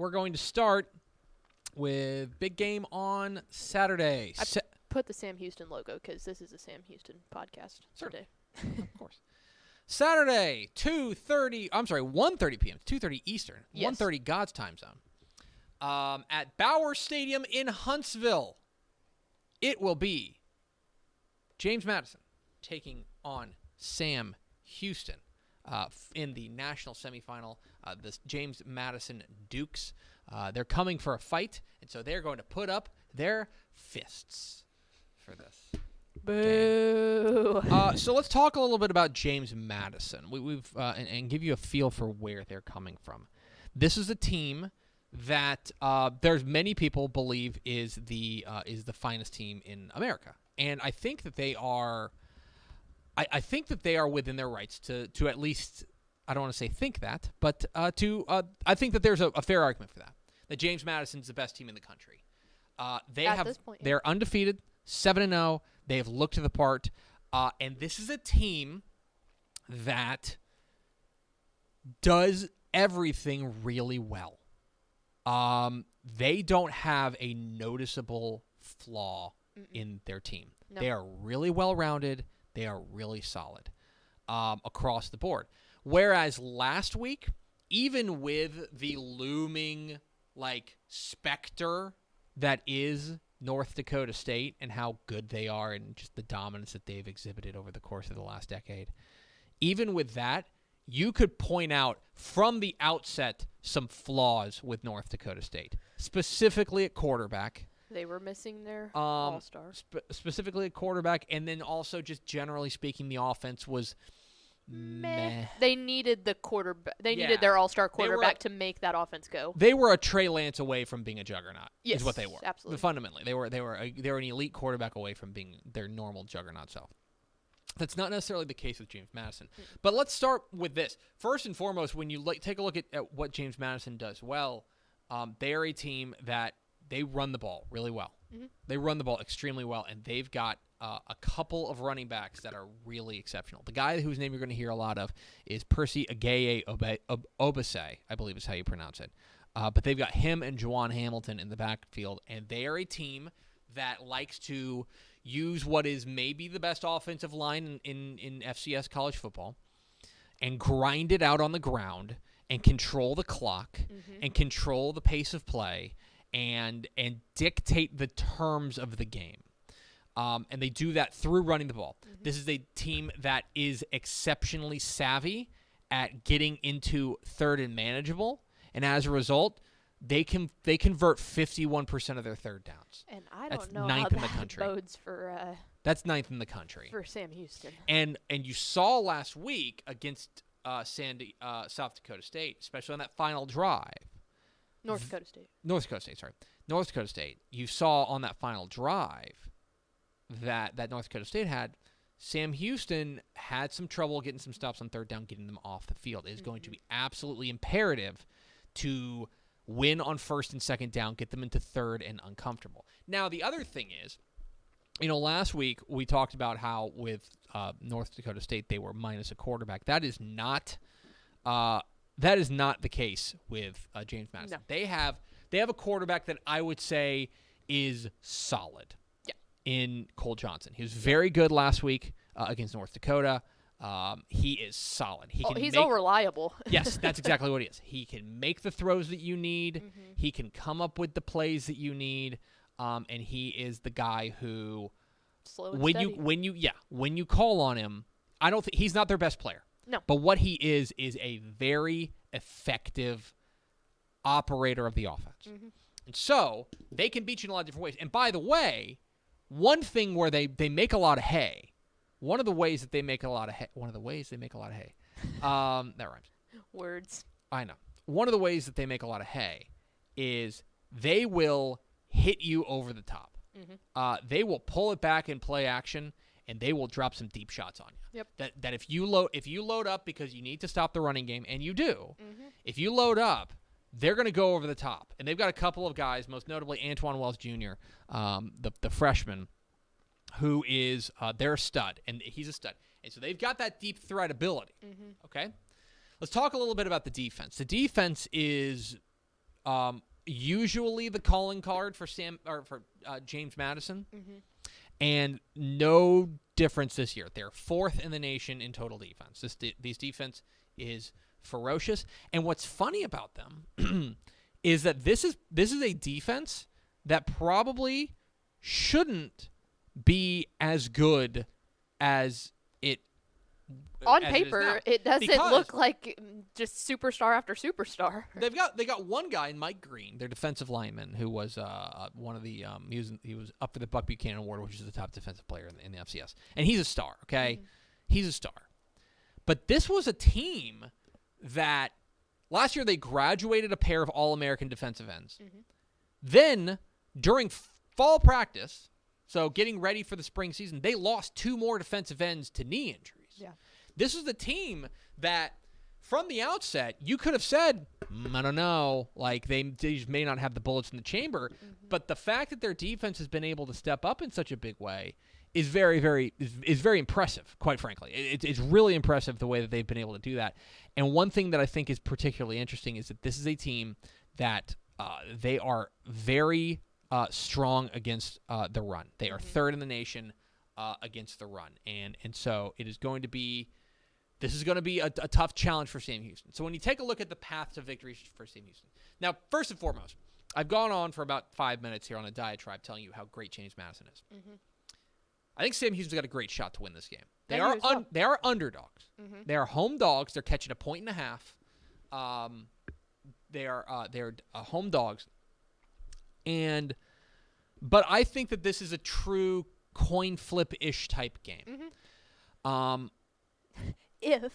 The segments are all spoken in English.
we're going to start with big game on Saturday. I put the Sam Houston logo because this is a Sam Houston podcast today. Of course. Saturday, 1:30 p.m. 2:30 Eastern, Yes. 1:30 God's time zone. At Bauer Stadium in Huntsville, it will be James Madison taking on Sam Houston in the national semifinal. The James Madison Dukes. They're coming for a fight, and so they're going to put up their fists for this. Boo. So let's talk a little bit about James Madison. And give you a feel for where they're coming from. This is a team that there's many people believe is the finest team in America, and I think that they are. I think that they are within their rights to at least. I don't want to say think that, but I think that there's a fair argument for that. That James Madison's the best team in the country. This point, yeah. They're undefeated, 7-0. They have looked the part, and this is a team that does everything really well. They don't have a noticeable flaw in their team. No. They are really well-rounded. They are really solid across the board. Whereas last week, even with the looming specter that is North Dakota State and how good they are and just the dominance that they've exhibited over the course of the last decade, even with that, you could point out from the outset some flaws with North Dakota State, specifically at quarterback. They were missing their all-star. Specifically at quarterback, and then also just generally speaking, the offense was meh. They needed the quarterback. They needed their all-star quarterback to make that offense go. They were a Trey Lance away from being a juggernaut. Yes, is what they were. Absolutely. Fundamentally, they were an elite quarterback away from being their normal juggernaut self. That's not necessarily the case with James Madison. But let's start with this. First and foremost, when you take a look at what James Madison does well, they are a team that they run the ball really well. Mm-hmm. They run the ball extremely well, and they've got a couple of running backs that are really exceptional. The guy whose name you're going to hear a lot of is Percy Agaye Obase, I believe is how you pronounce it. But they've got him and Juwan Hamilton in the backfield, and they are a team that likes to use what is maybe the best offensive line in FCS college football and grind it out on the ground and control the clock and control the pace of play and dictate the terms of the game. And they do that through running the ball. This is a team that is exceptionally savvy at getting into third and manageable, and as a result, they convert 51% of their third downs. And I That's don't know ninth how in the that country. bodes for That's ninth in the country for Sam Houston. And you saw last week against South Dakota State, especially on that final drive. North Dakota State. You saw on that final drive that North Dakota State had, Sam Houston had some trouble getting some stops on third down, getting them off the field. It is going to be absolutely imperative to win on first and second down, get them into third and uncomfortable. Now, the other thing is, last week we talked about how with North Dakota State they were minus a quarterback. That is not the case with James Madison. No. They have a quarterback that I would say is solid. Yeah. In Cole Johnson. He was very good last week against North Dakota. He is solid. He's all reliable. Yes, that's exactly what he is. He can make the throws that you need. He can come up with the plays that you need. And he is the guy who, when you call on him, I don't think he's not their best player. No. But what he is a very effective operator of the offense. And so they can beat you in a lot of different ways. And by the way, one thing where they make a lot of hay. One of the ways that they make a lot of hay. That rhymes. Words. I know. One of the ways that they make a lot of hay is they will hit you over the top. They will pull it back in play action, and they will drop some deep shots on you. Yep. That if you load up because you need to stop the running game, and you do, if you load up, they're going to go over the top. And they've got a couple of guys, most notably Antoine Wells Jr., the freshman, who is their stud, and he's a stud. And so they've got that deep threat ability, okay? Let's talk a little bit about the defense. The defense is usually the calling card for James Madison, and no difference this year. They're 4th in the nation in total defense. This defense is ferocious, and what's funny about them is that this is a defense that probably shouldn't be as good as it on as paper. It doesn't look like just superstar after superstar. They got one guy, Mike Green, their defensive lineman, who was one of the he was up for the Buck Buchanan Award, which is the top defensive player in the FCS, and he's a star. Okay, he's a star. But this was a team that last year they graduated a pair of All-American defensive ends. Then during fall practice, so getting ready for the spring season, they lost 2 more defensive ends to knee injuries. Yeah. This is the team that, from the outset, you could have said, I don't know, like they just may not have the bullets in the chamber, but the fact that their defense has been able to step up in such a big way is very, very impressive, quite frankly. It's really impressive the way that they've been able to do that. And one thing that I think is particularly interesting is that this is a team that they are very strong against the run. They are 3rd in the nation against the run, and so it is going to be. This is going to be a tough challenge for Sam Houston. So when you take a look at the path to victory for Sam Houston, now first and foremost, I've gone on for about 5 minutes here on a diatribe telling you how great James Madison is. I think Sam Houston's got a great shot to win this game. They are underdogs. They are home dogs. They're catching a 1.5. They're home dogs, but I think that this is a true coin flip-ish type game. If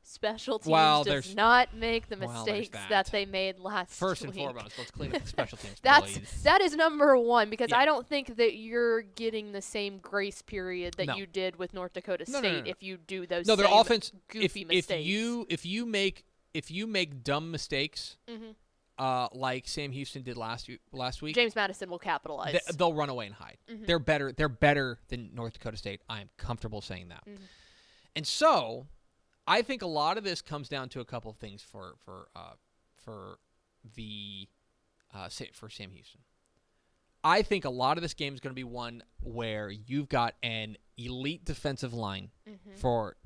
special teams does not make the mistakes that they made last week. First and foremost, let's clean up the special teams. That is number one, because I don't think that you're getting the same grace period that you did with North Dakota State if you do those their offense, goofy mistakes. If you make dumb mistakes, like Sam Houston did last week, James Madison will capitalize. They'll run away and hide. They're better. They're better than North Dakota State. I am comfortable saying that. And so, I think a lot of this comes down to a couple of things for Sam Houston. I think a lot of this game is going to be one where you've got an elite defensive line for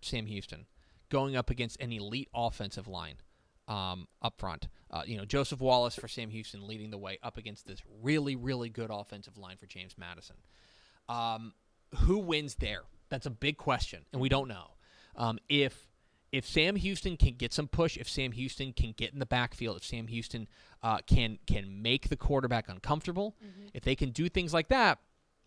Sam Houston going up against an elite offensive line up front. Joseph Wallace for Sam Houston leading the way up against this really, really good offensive line for James Madison. Who wins there? That's a big question, and we don't know. If Sam Houston can get some push, if Sam Houston can get in the backfield, if Sam Houston can make the quarterback uncomfortable, if they can do things like that,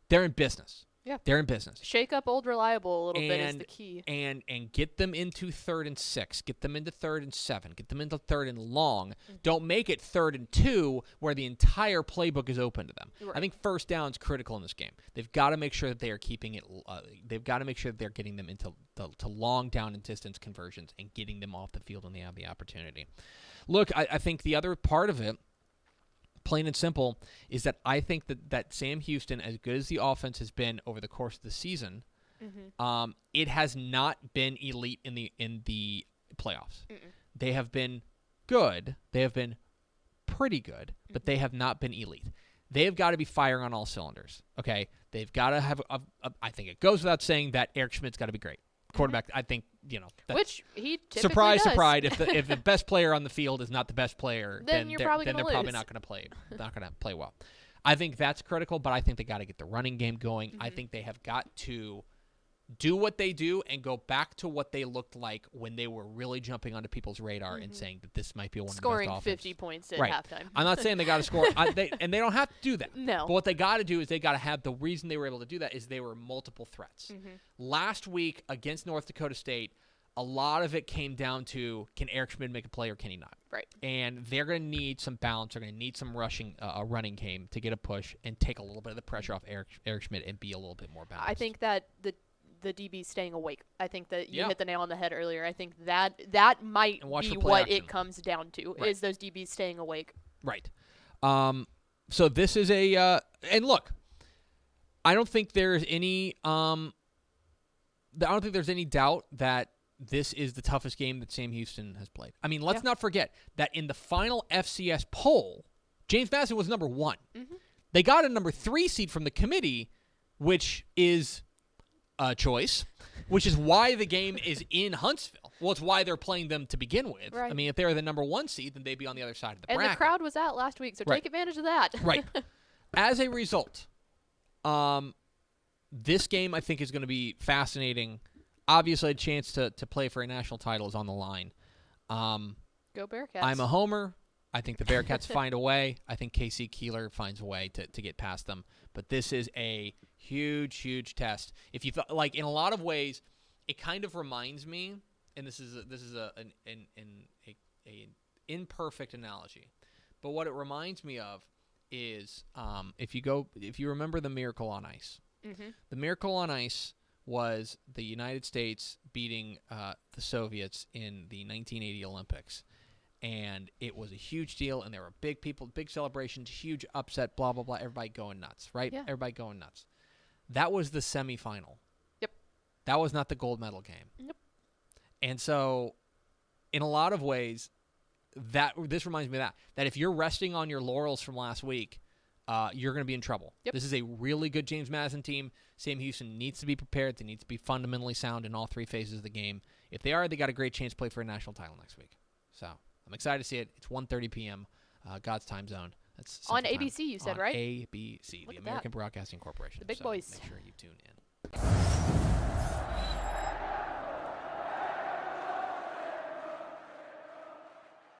they're in business. Yeah, they're in business. Shake up old reliable a little bit is the key. And get them into 3rd and 6. Get them into 3rd and 7. Get them into 3rd and long. Don't make it 3rd and 2 where the entire playbook is open to them. Right. I think first down is critical in this game. They've got to make sure that they are keeping it. They've got to make sure that they're getting them into to long down and distance conversions and getting them off the field when they have the opportunity. Look, I think the other part of it, plain and simple, is that I think that Sam Houston, as good as the offense has been over the course of the season, it has not been elite in the playoffs. They have been good. They have been pretty good, but they have not been elite. They have got to be firing on all cylinders. Okay, they've got to have. I think it goes without saying that Eric Schmidt's got to be great. Quarterback, I think, which he typically surprise, does. Surprise! If the best player on the field is not the best player, then they're probably not going to play well. I think that's critical, but I think they got to get the running game going. I think they have got to do what they do and go back to what they looked like when they were really jumping onto people's radar and saying that this might be one scoring of the best offenses. 50 points at halftime. I'm not saying they got to score, and they don't have to do that. No. But what they got to do is they got to have the reason they were able to do that is they were multiple threats. Last week against North Dakota State, a lot of it came down to, can Eric Schmidt make a play or can he not? Right. And they're going to need some balance. They're going to need some running game to get a push and take a little bit of the pressure off Eric Schmidt and be a little bit more balanced. I think that the DB staying awake. I think that you hit the nail on the head earlier. I think that might be what it comes down to, is those DBs staying awake. Right. So this is a and look, I don't think there's any doubt that this is the toughest game that Sam Houston has played. I mean, let's not forget that in the final FCS poll, James Madison was number 1. Mm-hmm. They got a number 3 seed from the committee, which is a choice, which is why the game is in Huntsville. Well, it's why they're playing them to begin with. Right. I mean, if they were the number 1 seed, then they'd be on the other side of the bracket. And the crowd was out last week, so take advantage of that. Right. As a result, this game I think is going to be fascinating. Obviously, a chance to play for a national title is on the line. Go Bearcats. I'm a homer. I think the Bearcats find a way. I think KC Keeler finds a way to get past them. But this is a huge, huge test. If you like, in a lot of ways, it kind of reminds me, and this is an imperfect analogy, but what it reminds me of is if you remember the Miracle on Ice. Mm-hmm. The Miracle on Ice was the United States beating the Soviets in the 1980 Olympics. And it was a huge deal, and there were big celebrations, huge upset, blah, blah, blah, everybody going nuts, right? Yeah. Everybody going nuts. That was the semifinal. Yep. That was not the gold medal game. Yep. And so, in a lot of ways, this reminds me of that if you're resting on your laurels from last week, you're going to be in trouble. Yep. This is a really good James Madison team. Sam Houston needs to be prepared. They need to be fundamentally sound in all 3 phases of the game. If they are, they got a great chance to play for a national title next week. So I'm excited to see it. It's 1:30 p.m. God's time zone. That's on ABC, you said, right? ABC, the American Broadcasting Corporation. The big boys. Make sure you tune in.